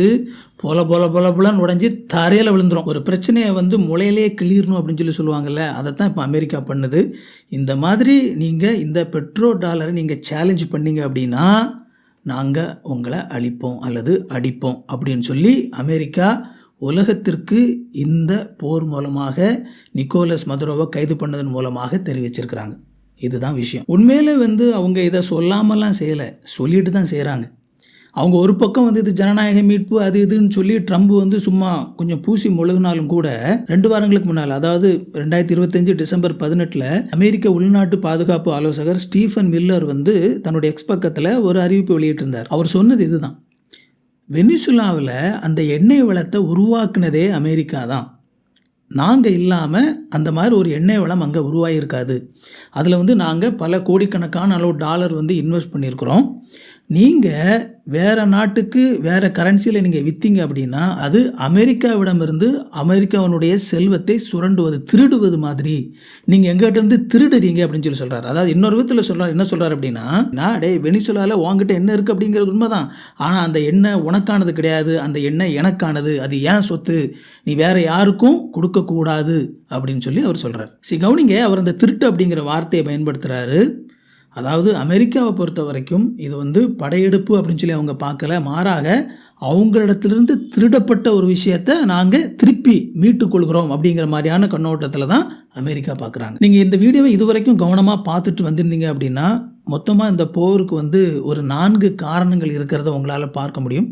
பொலன்னு உடஞ்சி தரையில் விழுந்துடும். ஒரு பிரச்சனையை வந்து முளையிலே கிளியரணும் அப்படின்னு சொல்லி சொல்லுவாங்கள்ல, அதை தான் இப்போ அமெரிக்கா பண்ணுது. இந்த மாதிரி நீங்கள் இந்த பெட்ரோ டாலரை நீங்கள் சேலஞ்ச் பண்ணீங்க அப்படின்னா நாங்கள் உங்களை அழிப்போம் அல்லது அடிப்போம் அப்படின்னு சொல்லி அமெரிக்கா உலகத்திற்கு இந்த போர் மூலமாக நிக்கோலஸ் மதுரோவை கைது பண்ணதன் மூலமாக தெரிவிச்சிருக்கிறாங்க. இதுதான் விஷயம். உண்மையிலே வந்து அவங்க இதை சொல்லாமலாம் செய்யலை, சொல்லிட்டு தான் செய்கிறாங்க. அவங்க ஒரு பக்கம் வந்து இது ஜனநாயக மீட்பு அது இதுன்னு சொல்லி ட்ரம்ப் வந்து சும்மா கொஞ்சம் பூசி மொழுகினாலும் கூட 2 வாரங்களுக்கு முன்னால், அதாவது 2025 டிசம்பர் 18 அமெரிக்க உள்நாட்டு பாதுகாப்பு ஆலோசகர் ஸ்டீஃபன் மில்லர் வந்து தன்னுடைய எக்ஸ் பக்கத்தில் ஒரு அறிவிப்பு வெளியிட்டிருந்தார். அவர் சொன்னது இதுதான், வெனிசுலாவில் அந்த எண்ணெய் வளத்தை உருவாக்குனதே அமெரிக்கா தான், நாங்கள் இல்லாமல் அந்த மாதிரி ஒரு எண்ணெய் வளம் அங்கே உருவாகியிருக்காது, அதில் வந்து நாங்கள் பல கோடிக்கணக்கான அளவு டாலர் வந்து இன்வெஸ்ட் பண்ணியிருக்கிறோம், நீங்கள் வேறு நாட்டுக்கு வேறு கரன்சியில் நீங்கள் விற்றீங்க அப்படின்னா அது அமெரிக்காவிடமிருந்து அமெரிக்காவினுடைய செல்வத்தை சுரண்டுவது, திருடுவது மாதிரி நீங்கள் எங்கிட்டேருந்து திருடுறீங்க அப்படின்னு சொல்லி சொல்கிறார். அதாவது இன்னொரு விதத்தில் சொல்கிறார், என்ன சொல்கிறார் அப்படின்னா, வெனிசுலாவில் உங்ககிட்ட என்ன இருக்குது அப்படிங்கிறது உண்மை தான், ஆனால் அந்த எண்ணெய் உனக்கானது கிடையாது, அந்த எண்ணெய் எனக்கானது, அது ஏன் சொத்து, நீ வேறு யாருக்கும் கொடுக்கக்கூடாது அப்படின்னு சொல்லி அவர் சொல்கிறார். கவனிங்க, அவர் அந்த திருட்டு அப்படிங்கிற வார்த்தையை பயன்படுத்துகிறாரு. அதாவது அமெரிக்காவை பொறுத்த வரைக்கும் இது வந்து படையெடுப்பு அப்படின்னு சொல்லி அவங்க பார்க்கல, மாறாக அவங்களிடத்திலிருந்து திருடப்பட்ட ஒரு விஷயத்தை நாங்கள் திருப்பி மீட்டுக்கொள்கிறோம் அப்படிங்கிற மாதிரியான கண்ணோட்டத்தில் தான் அமெரிக்கா பார்க்குறாங்க. நீங்கள் இந்த வீடியோவை இதுவரைக்கும் கவனமாக பார்த்துட்டு வந்திருந்தீங்க அப்படின்னா மொத்தமாக இந்த போருக்கு வந்து ஒரு 4 காரணங்கள் இருக்கிறத உங்களால் பார்க்க முடியும்.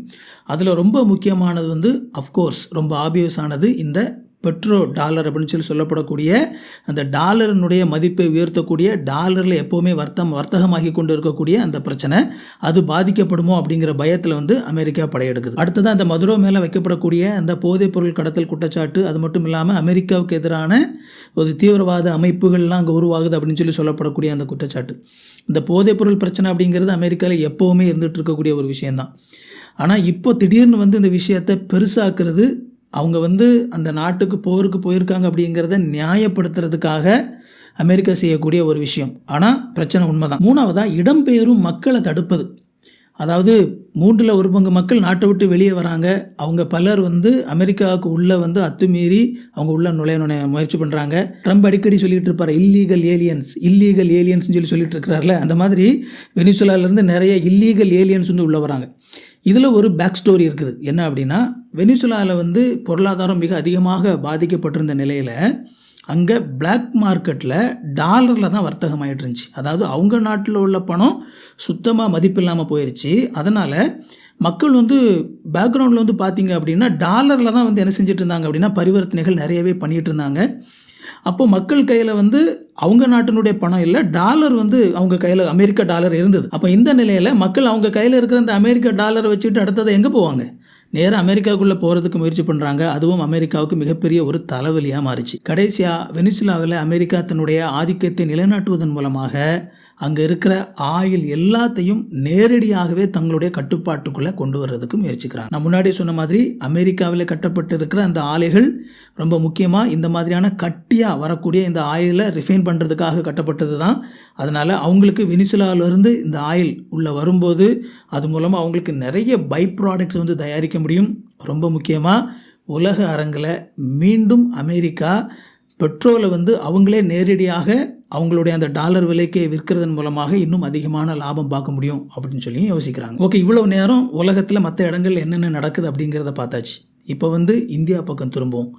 அதில் ரொம்ப முக்கியமானது வந்து அஃப்கோர்ஸ் ரொம்ப ஆபியஸானது இந்த பெட்ரோ டாலர் அப்படின்னு சொல்லப்படக்கூடிய அந்த டாலரினுடைய மதிப்பை உயர்த்தக்கூடிய, டாலரில் எப்போவுமே வர்த்தகமாகி கொண்டு இருக்கக்கூடிய அந்த பிரச்சனை, அது பாதிக்கப்படுமோ அப்படிங்கிற பயத்தில் அமெரிக்கா படையெடுக்குது. அடுத்ததான் அந்த மதுரோ மேலே வைக்கப்படக்கூடிய அந்த போதைப்பொருள் கடத்தல் குற்றச்சாட்டு, அது மட்டும் இல்லாமல் அமெரிக்காவுக்கு எதிரான ஒரு தீவிரவாத அமைப்புகள்லாம் அங்கே உருவாகுது அப்படின்னு சொல்லப்படக்கூடிய அந்த குற்றச்சாட்டு. இந்த போதைப்பொருள் பிரச்சனை அப்படிங்கிறது அமெரிக்காவில் எப்போவுமே இருந்துகிட்டு இருக்கக்கூடிய ஒரு விஷயந்தான். ஆனால் இப்போ திடீர்னு இந்த விஷயத்தை பெருசாக்குறது, அவங்க அந்த நாட்டுக்கு போருக்கு போயிருக்காங்க அப்படிங்கிறத நியாயப்படுத்துறதுக்காக அமெரிக்கா செய்யக்கூடிய ஒரு விஷயம். ஆனால் பிரச்சனை உண்மைதான். மூணாவதாக இடம்பெயரும் மக்களை தடுப்பது. அதாவது 1/3 மக்கள் நாட்டை விட்டு வெளியே வராங்க. அவங்க பலர் அமெரிக்காவுக்கு உள்ளே அத்துமீறி அவங்க உள்ள நுழைய முயற்சி பண்ணுறாங்க. ட்ரம்ப் அடிக்கடி சொல்லிட்டு இருப்பார், இல்லீகல் ஏலியன்ஸ்னு சொல்லிட்டு இருக்கிறார்ல. அந்த மாதிரி வெனிசுலாவிலேருந்து நிறைய இல்லீகல் ஏலியன்ஸ் உள்ளே வராங்க. இதில் ஒரு பேக் ஸ்டோரி இருக்குது. என்ன அப்படின்னா, வெனிசுலாவில் பொருளாதாரம் மிக அதிகமாக பாதிக்கப்பட்டிருந்த நிலையில் அங்கே பிளாக் மார்க்கெட்டில் டாலரில் தான் வர்த்தகம் ஆகிட்டு இருந்துச்சு. அதாவது அவங்க நாட்டில் உள்ள பணம் சுத்தமாக மதிப்பு இல்லாமல் போயிடுச்சு. அதனால் மக்கள் பேக்ரவுண்டில் பார்த்தீங்க அப்படின்னா டாலரில் தான் என்ன செஞ்சுட்டு இருந்தாங்க அப்படின்னா பரிவர்த்தனைகள் நிறையவே பண்ணிகிட்டு இருந்தாங்க. அப்போது மக்கள் கையில் அவங்க நாட்டினுடைய பணம் இல்லை, டாலர் அவங்க கையில் அமெரிக்கா டாலர் இருந்தது. அப்போ இந்த நிலையில் மக்கள் அவங்க கையில் இருக்கிற அந்த அமெரிக்கா டாலரை வச்சுட்டு அடுத்ததை எங்கே போவாங்க? நேராக அமெரிக்காவுக்குள்ளே போகிறதுக்கு முயற்சி பண்ணுறாங்க. அதுவும் அமெரிக்காவுக்கு மிகப்பெரிய ஒரு தலைவலியாக மாறிச்சு. கடைசியாக வெனிசுலாவில் அமெரிக்கா தன்னுடைய ஆதிக்கத்தை நிலைநாட்டுவதன் மூலமாக அங்கே இருக்கிற ஆயில் எல்லாத்தையும் நேரடியாகவே தங்களுடைய கட்டுப்பாட்டுக்குள்ளே கொண்டு வர்றதுக்கு முயற்சிக்கிறாங்க. நான் முன்னாடியே சொன்ன மாதிரி அமெரிக்காவில் கட்டப்பட்டு இருக்கிற அந்த ஆலைகள் ரொம்ப முக்கியமாக இந்த மாதிரியான கட்டியாக வரக்கூடிய இந்த ஆயிலை ரிஃபைன் பண்ணுறதுக்காக கட்டப்பட்டது தான். அதனால் அவங்களுக்கு வெனிசுலாவிலிருந்து இந்த ஆயில் உள்ளே வரும்போது அது மூலமாக அவங்களுக்கு நிறைய பை ப்ராடக்ட்ஸ் தயாரிக்க முடியும். ரொம்ப முக்கியமாக உலக அரங்கில் மீண்டும் அமெரிக்கா பெட்ரோலை அவங்களே நேரடியாக அவங்களுடைய அந்த டாலர் விலைக்கு விற்கிறதன் மூலமாக இன்னும் அதிகமான லாபம் பார்க்க முடியும் அப்படின்னு சொல்லி யோசிக்கிறாங்க. ஓகே, இவ்வளவு நேரம் உலகத்தில் மற்ற இடங்கள் என்னென்ன நடக்குது அப்படிங்கிறத பார்த்தாச்சு. இப்போ இந்தியா பக்கம் திரும்புவோம்.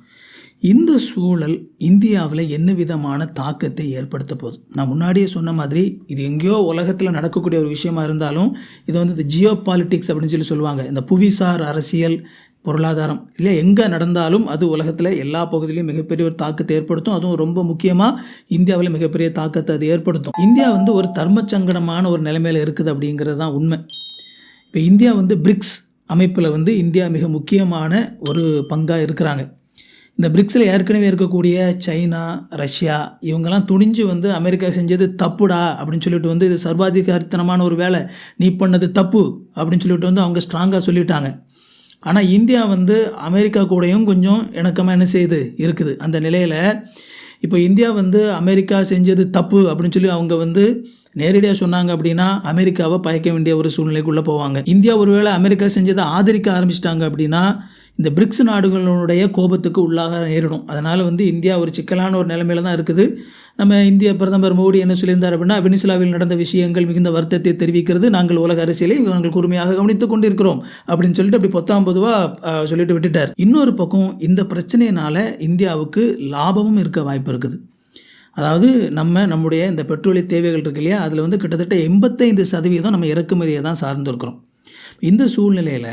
இந்த சூழல் இந்தியாவில் என்ன விதமான தாக்கத்தை ஏற்படுத்த போகுது? நான் முன்னாடியே சொன்ன மாதிரி இது எங்கேயோ உலகத்தில் நடக்கக்கூடிய ஒரு விஷயமா இருந்தாலும் இது இந்த ஜியோ பாலிட்டிக்ஸ் அப்படின்னு சொல்லுவாங்க. இந்த புவிசார் அரசியல், பொருளாதாரம் இல்லை எங்கே நடந்தாலும் அது உலகத்தில் எல்லா பகுதியிலையும் மிகப்பெரிய ஒரு தாக்கத்தை ஏற்படுத்தும். அதுவும் ரொம்ப முக்கியமாக இந்தியாவில் மிகப்பெரிய தாக்கத்தை அது ஏற்படுத்தும். இந்தியா ஒரு தர்மச்சங்கடமான ஒரு நிலைமையில் இருக்குது அப்படிங்கிறது தான் உண்மை. இப்போ இந்தியா பிரிக்ஸ் அமைப்பில் இந்தியா மிக முக்கியமான ஒரு பங்காக இருக்கிறாங்க. இந்த பிரிக்ஸில் ஏற்கனவே இருக்கக்கூடிய சைனா, ரஷ்யா இவங்கெல்லாம் துணிஞ்சு அமெரிக்கா செஞ்சது தப்புடா அப்படின்னு சொல்லிட்டு இது சர்வாதிகாரித்தனமான ஒரு வேலை, நீ பண்ணது தப்பு அப்படின்னு சொல்லிட்டு அவங்க ஸ்ட்ராங்காக சொல்லிட்டாங்க. ஆனால் இந்தியா அமெரிக்கா கூடயும் கொஞ்சம் இணக்கமாக என்ன செய்யுது இருக்குது. அந்த நிலையில் இப்போ இந்தியா அமெரிக்கா செஞ்சது தப்பு அப்படின்னு சொல்லி அவங்க நேரடியாக சொன்னாங்க அப்படின்னா அமெரிக்காவை பயக்க வேண்டிய ஒரு சூழ்நிலைக்குள்ளே போவாங்க. இந்தியா ஒருவேளை அமெரிக்கா செஞ்சதை ஆதரிக்க ஆரம்பிச்சிட்டாங்க அப்படின்னா இந்த பிரிக்ஸ் நாடுகளுடைய கோபத்துக்கு உள்ளாக நேரிடும். அதனால் இந்தியா ஒரு சிக்கலான ஒரு நிலைமையில தான் இருக்குது. நம்ம இந்திய பிரதமர் மோடி என்ன சொல்லியிருந்தார் அப்படின்னா, வெனிசுலாவில் நடந்த விஷயங்கள் மிகுந்த வருத்தத்தை தெரிவிக்கிறது, நாங்கள் உலக அரசியலை நாங்கள் கூர்மையாக கவனித்துக் கொண்டிருக்கிறோம் அப்படின்னு சொல்லிட்டு அப்படி 19 சொல்லிட்டு விட்டுட்டார். இன்னொரு பக்கம் இந்த பிரச்சனையினால் இந்தியாவுக்கு லாபமும் இருக்க வாய்ப்பு இருக்குது. அதாவது நம்முடைய இந்த பெட்ரோலிய தேவைகள் இருக்கு இல்லையா, அதில் கிட்டத்தட்ட 85% நம்ம இறக்குமதியை தான் சார்ந்திருக்கிறோம். இந்த சூழ்நிலையில்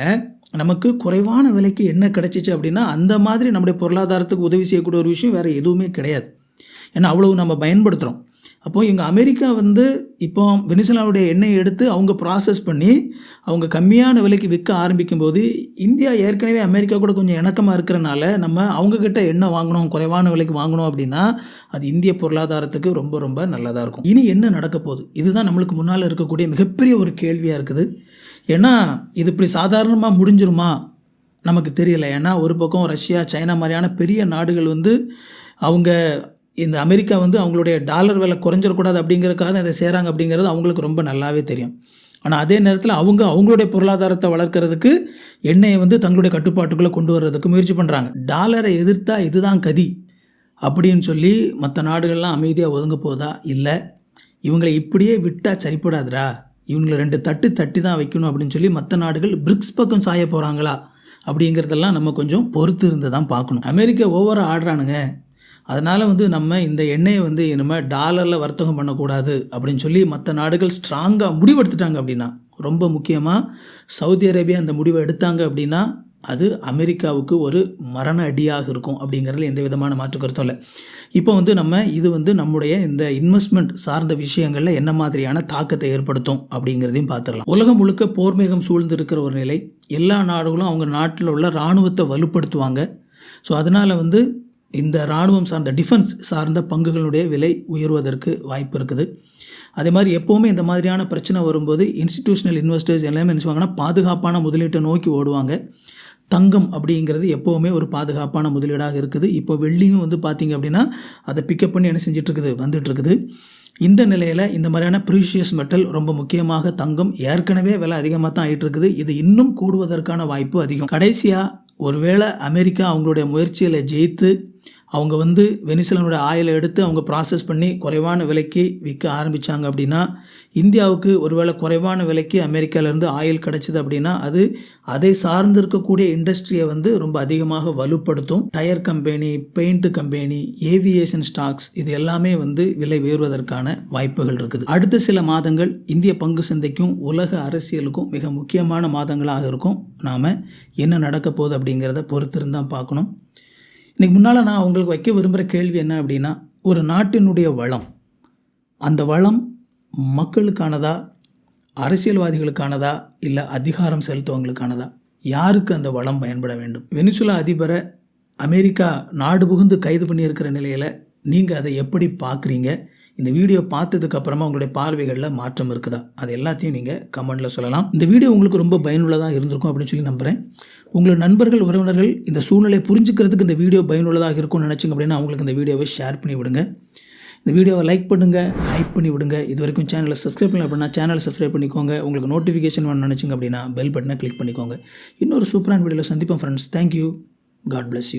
நமக்கு குறைவான விலைக்கு என்ன கிடைச்சிச்சு அப்படின்னா அந்த மாதிரி நம்முடைய பொருளாதாரத்துக்கு உதவி செய்யக்கூடிய ஒரு விஷயம் வேறு எதுவுமே கிடையாது. ஏன்னா அவ்வளவு நம்ம பயன்படுத்துகிறோம். அப்போது இங்கே அமெரிக்கா இப்போ வெனிசுலாவுடைய எண்ணெயை எடுத்து அவங்க ப்ராசஸ் பண்ணி அவங்க கம்மியான விலைக்கு விற்க ஆரம்பிக்கும் போது இந்தியா ஏற்கனவே அமெரிக்கா கூட கொஞ்சம் இணக்கமாக இருக்கிறனால நம்ம அவங்கக்கிட்ட எண்ணெய் வாங்கணும், குறைவான விலைக்கு வாங்கணும் அப்படின்னா அது இந்திய பொருளாதாரத்துக்கு ரொம்ப ரொம்ப நல்லதாக இருக்கும். இனி என்ன நடக்க போகுது? இதுதான் நம்மளுக்கு முன்னால் இருக்கக்கூடிய மிகப்பெரிய ஒரு கேள்வியாக இருக்குது. ஏன்னா இது இப்படி சாதாரணமாக முடிஞ்சிருமா நமக்கு தெரியல. ஏன்னா ஒரு பக்கம் ரஷ்யா, சைனா மாதிரியான பெரிய நாடுகள் அவங்க இந்த அமெரிக்கா அவங்களுடைய டாலர் விலை குறைஞ்சிடக்கூடாது அப்படிங்கிறதுக்காக இதை செய்கிறாங்க அப்படிங்கிறது அவங்களுக்கு ரொம்ப நல்லாவே தெரியும். ஆனால் அதே நேரத்தில் அவங்களுடைய பொருளாதாரத்தை வளர்க்குறதுக்கு எண்ணெயை தங்களுடைய கட்டுப்பாட்டுக்குள்ளே கொண்டு வர்றதுக்கு முயற்சி பண்ணுறாங்க. டாலரை எதிர்த்தா இதுதான் கதி அப்படின்னு சொல்லி மற்ற நாடுகள்லாம் அமைதியாக ஒதுங்க போதா? இல்லை, இவங்களை இப்படியே விட்டால் சரிப்படாதுரா, இவங்களை 2 தட்டி தான் வைக்கணும் அப்படின்னு சொல்லி மற்ற நாடுகள் பிரிக்ஸ் பக்கம் சாய போகிறாங்களா அப்படிங்கிறதெல்லாம் நம்ம கொஞ்சம் பொறுத்து இருந்து தான் பார்க்கணும். அமெரிக்கா ஓவராக ஆடுறானுங்க, அதனால் நம்ம இந்த எண்ணெயை இனிமேல் டாலரில் வர்த்தகம் பண்ணக்கூடாது அப்படின்னு சொல்லி மற்ற நாடுகள் ஸ்ட்ராங்காக முடிவெடுத்துட்டாங்க அப்படின்னா, ரொம்ப முக்கியமாக சவுதி அரேபியா அந்த முடிவை எடுத்தாங்க அப்படின்னா அது அமெரிக்காவுக்கு ஒரு மரண அடியாக இருக்கும் அப்படிங்கிறதுல எந்த விதமான மாற்று கருத்தும் இல்லை. இப்போ நம்ம இது நம்முடைய இந்த இன்வெஸ்ட்மெண்ட் சார்ந்த விஷயங்களில் என்ன மாதிரியான தாக்கத்தை ஏற்படுத்தும் அப்படிங்கிறதையும் பார்த்துடலாம். உலகம் முழுக்க போர்மேகம் சூழ்ந்து இருக்கிற ஒரு நிலை. எல்லா நாடுகளும் அவங்க நாட்டில் உள்ள இராணுவத்தை வலுப்படுத்துவாங்க. ஸோ அதனால் இந்த இராணுவம் சார்ந்த டிஃபென்ஸ் சார்ந்த பங்குகளுடைய விலை உயர்வதற்கு வாய்ப்பு இருக்குது. அதே மாதிரி எப்போவுமே இந்த மாதிரியான பிரச்சனை வரும்போது இன்ஸ்டிடியூஷனல் இன்வெஸ்டர்ஸ் எல்லாமே என்ன செய்வாங்கன்னா பாதுகாப்பான முதலீட்டை நோக்கி ஓடுவாங்க. தங்கம் அப்படிங்கிறது எப்போவுமே ஒரு பாதுகாப்பான முதலீடாக இருக்குது. இப்போ வெள்ளியும் பார்த்திங்க அப்படின்னா அதை பிக்கப் பண்ணி என்ன செஞ்சிட்ருக்குது, வந்துட்டுருக்குது. இந்த நிலையில் இந்த மாதிரியான ப்ரீஷியஸ் மெட்டல், ரொம்ப முக்கியமாக தங்கம் ஏற்கனவே விலை அதிகமாக தான் ஆகிட்டு இருக்குது. இது இன்னும் கூடுவதற்கான வாய்ப்பு அதிகம். கடைசியாக ஒருவேளை அமெரிக்கா அவங்களுடைய முயற்சியில் ஜெயித்து அவங்க வெனிசுலாவுடைய ஆயிலை எடுத்து அவங்க ப்ராசஸ் பண்ணி குறைவான விலைக்கு விற்க ஆரம்பித்தாங்க அப்படின்னா, இந்தியாவுக்கு ஒருவேளை குறைவான விலைக்கு அமெரிக்காவிலேருந்து ஆயில் கிடச்சிது அப்படின்னா அது அதை சார்ந்து இருக்கக்கூடிய இண்டஸ்ட்ரியை ரொம்ப அதிகமாக வலுப்படுத்தும். Tyre company, paint company, aviation stocks இது எல்லாமே விலை உயர்வதற்கான வாய்ப்புகள் இருக்குது. அடுத்த சில மாதங்கள் இந்திய பங்கு சந்தைக்கும் உலக அரசியலுக்கும் மிக முக்கியமான மாதங்களாக இருக்கும். நாம் என்ன நடக்க போகுது அப்படிங்கிறத பொறுத்திருந்தான் பார்க்கணும். இன்றைக்கி முன்னால் நான் உங்களுக்கு வைக்க விரும்புகிற கேள்வி என்ன அப்படின்னா, ஒரு நாட்டினுடைய வளம், அந்த வளம் மக்களுக்கானதா, அரசியல்வாதிகளுக்கானதா, இல்லை அதிகாரம் செலுத்துவங்களுக்கானதா? யாருக்கு அந்த வளம் பயன்பட வேண்டும்? வெனிசுலா அதிபரை அமெரிக்கா நாடு புகுந்து கைது பண்ணியிருக்கிற நிலையில் நீங்கள் அதை எப்படி பார்க்குறீங்க? இந்த வீடியோ பார்த்ததுக்கப்புறமா உங்களுடைய பார்வைகளில் மாற்றம் இருக்குதா? அது எல்லாத்தையும் நீங்கள் கமெண்டில் சொல்லலாம். இந்த வீடியோ உங்களுக்கு ரொம்ப பயனுள்ளதாக இருந்திருக்கும் அப்படின்னு சொல்லி நம்புகிறேன். உங்களோட நண்பர்கள், உறவினர்கள் இந்த சூழ்நிலையை புரிஞ்சுக்கிறதுக்கு இந்த வீடியோ பயனுள்ளதாக இருக்கும்னு நினச்சிங்க அப்படின்னா அவங்களுக்கு இந்த வீடியோவை ஷேர் பண்ணி விடுங்க. இந்த வீடியோவை லைக் பண்ணுங்கள், ஹைப் பண்ணி விடுங்க. இது வரைக்கும் சேனலை சப்ஸ்கிரைப் பண்ணல அப்படின்னா சேனலை சப்ஸ்கிரைப் பண்ணிக்கோங்க. உங்களுக்கு நோட்டிஃபிகேஷன் வேணும்னு நினச்சிங்க அப்படின்னா பெல் பட்டனை கிளிக் பண்ணிக்கோங்க. இன்னொரு சூப்பரான வீடியோவில் சந்திப்போம் friends. Thank you. God bless you.